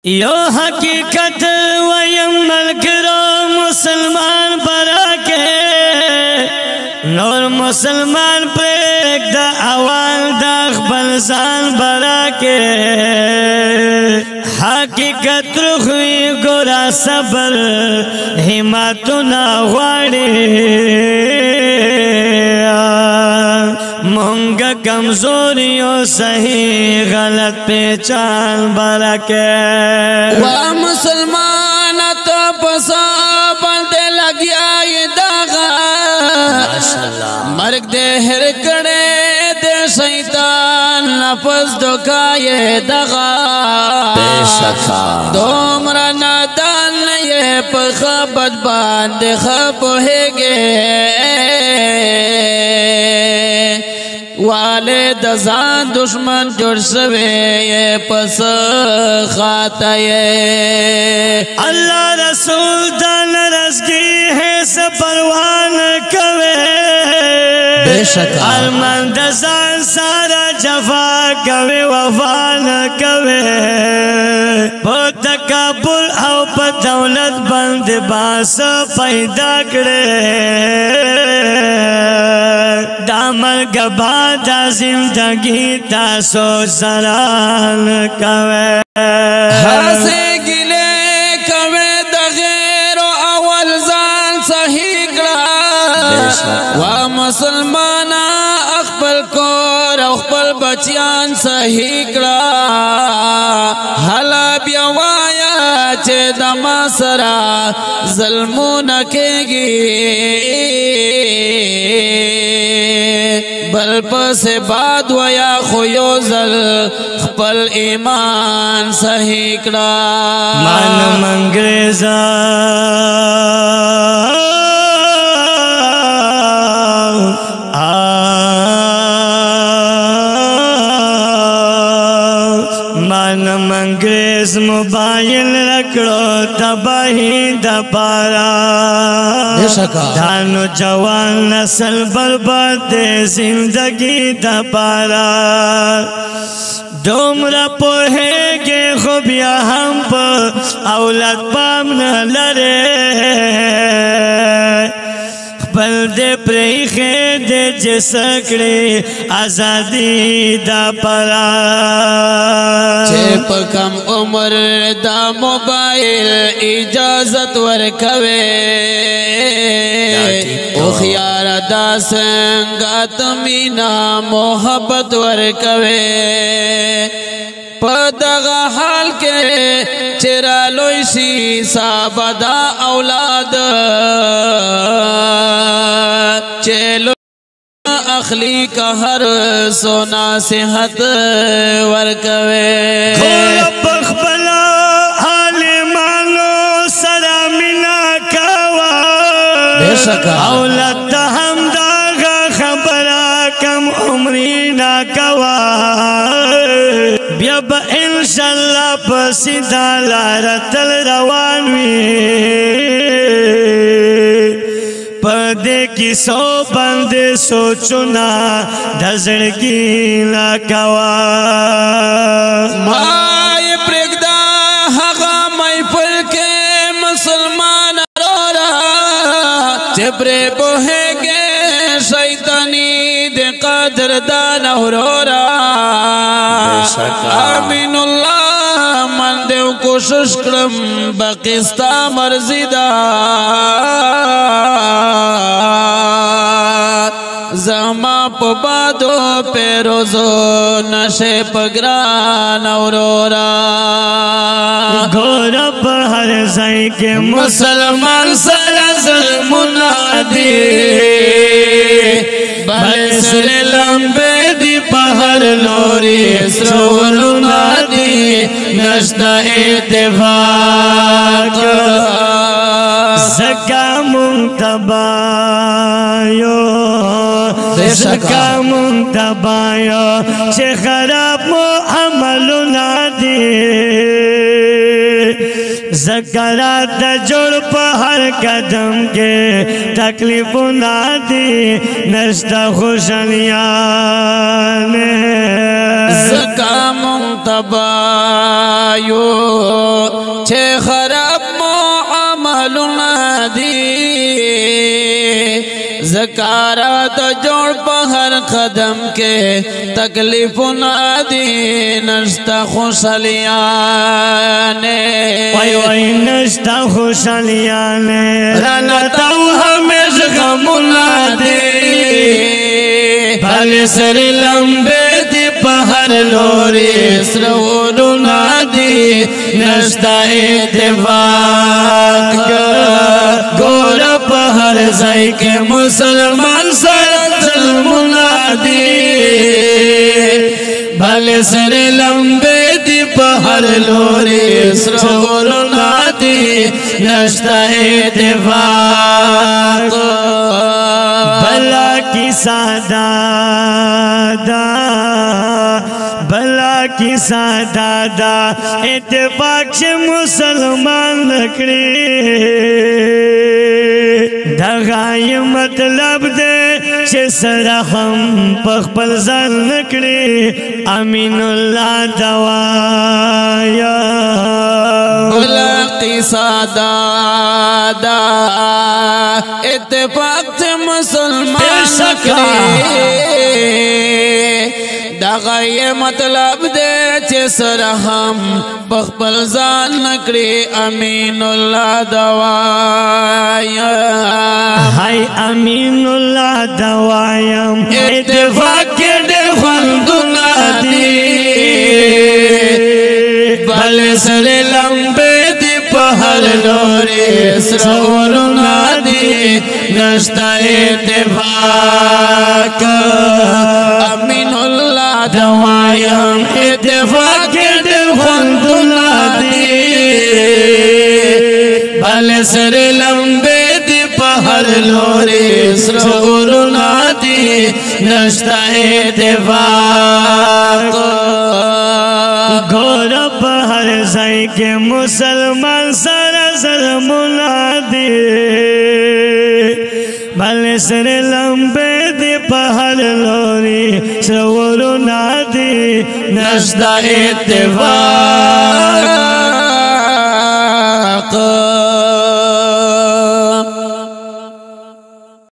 یو حقیقت ویم ملګرو مسلمان براکه نور مسلمان پریک دا اوان دا خپل ځان براکه حقیقت رخوی ګورا صبر همتونه غواړي مونگا کمزوری و صحیح غلط پیچان برکے و مسلمان تو پسا بندے لگیا یہ داغا مرگ دے ہر کڑے دے شیطان نفس دکا یہ داغا دومرا نادان یہ پخا بدبان دے خب ہے گے والد ځان دشمن جوړ شوی پس خاطه اللہ رسول دان رزگی ہے سپروان کوے ارمان دزان سارا جفا کوے وفان کوے پا تکابل او پا دولت بند باس پیدا کرے دامر گباد زندگی تاسو سران کوے ہاسے گلے کوے دغیر و اول زان صحیح کرا و مسلمانا اخبر کور اخبر بچیان صحیح کرا حالا بیوایا چے دما سرا ظلمون کے گی بل پس بعد ویا خویوزل خپل ایمان صحیح کرا من منگریزا من منگریز موبائل رکڑو تباہی دا پارا دانو جوان نسل برباد زندگی دا پارا دومرا پوہے گے خوبیا ہم پا اولاد پام نہ لرے خپل دے پریخے دے جسکڑے آزادی دا پرا چھے پکم عمر دا موبائل اجازت ورکوے اخیار دا سنگات مینا محبت ورکوے پدغا حال کے چرا لوشی سابدا اولاد چلو اخلی کا ہر سونا صحت ورکوے خورب اخبلا عالمانو سرامنا کوا اولاد دا ہم داغا خبرا کم عمرینا کوا بیا با انشاءاللہ پسیدہ لارتل روانوی پردے کی سو بند سوچنا دزڑکی لکوا مائی پرگدہ حقا مائی پل کے مسلمان رورا چپرے بوہے گے شیطانی دے قادر دان رورا آمین اللہ من دیو کوشش کرم بقستا مرضی دا زما پا بادو پیروزو نشے پگران اورورا گورا پر ہر زائی کے مسلمان سر ظلمنا دی بھلے سر لمبے دی پہر لوری سرولنا دی نشتا اتفاق زکا منتبایو زکا منتبایو چه خراب عملو نادی زکرات دا جوڑ پا ہر قدم کے تکلیفو نادی نشتا خوشنیانے زکا منتبایو چھے خراب معاملنا دی زکارات جوڑ پا ہر قدم کے تکلیفنا دی نشتا خوشحالیانے وای وای نشتا خوشحالیانے رانتاو ہمیش غمنا دی بھلے سر لمبے دی پہر لوری سرورنا دی نشتا اتفاق گور پہر زائی کے مسلمان سر ظلمنا دی بھلے سر لمبے دی پہر لوری سرورنا دی نشتا اتفاق بلا کی سادادا بلا کی سادادا اتفاق سے مسلمان نکڑی دغای مطلب دے چه سرحم پخپل زن نکڑی امین اللہ دوایا بلا قصہ دادا اتفاق سے مسلمان نکڑی دغای مطلب دے چه سرحم پخپل زن نکڑی امین اللہ دوایا ہائی امین اللہ دوائم اتفاق کے دے خلدنا دی بھلے سر لمبے دی پہر لوری سرورنا دی نشتا اتفاق امین اللہ دوائم اتفاق کے دے خلدنا دی بھلے سر لمبے دی پہر لوری سرورنا دی نشتا اتفاق گور پہر زائی کے مسلمان سر ظلمنا دی بھلے سر لمبے دی پہر لوری سرورنا دی نشتا اتفاق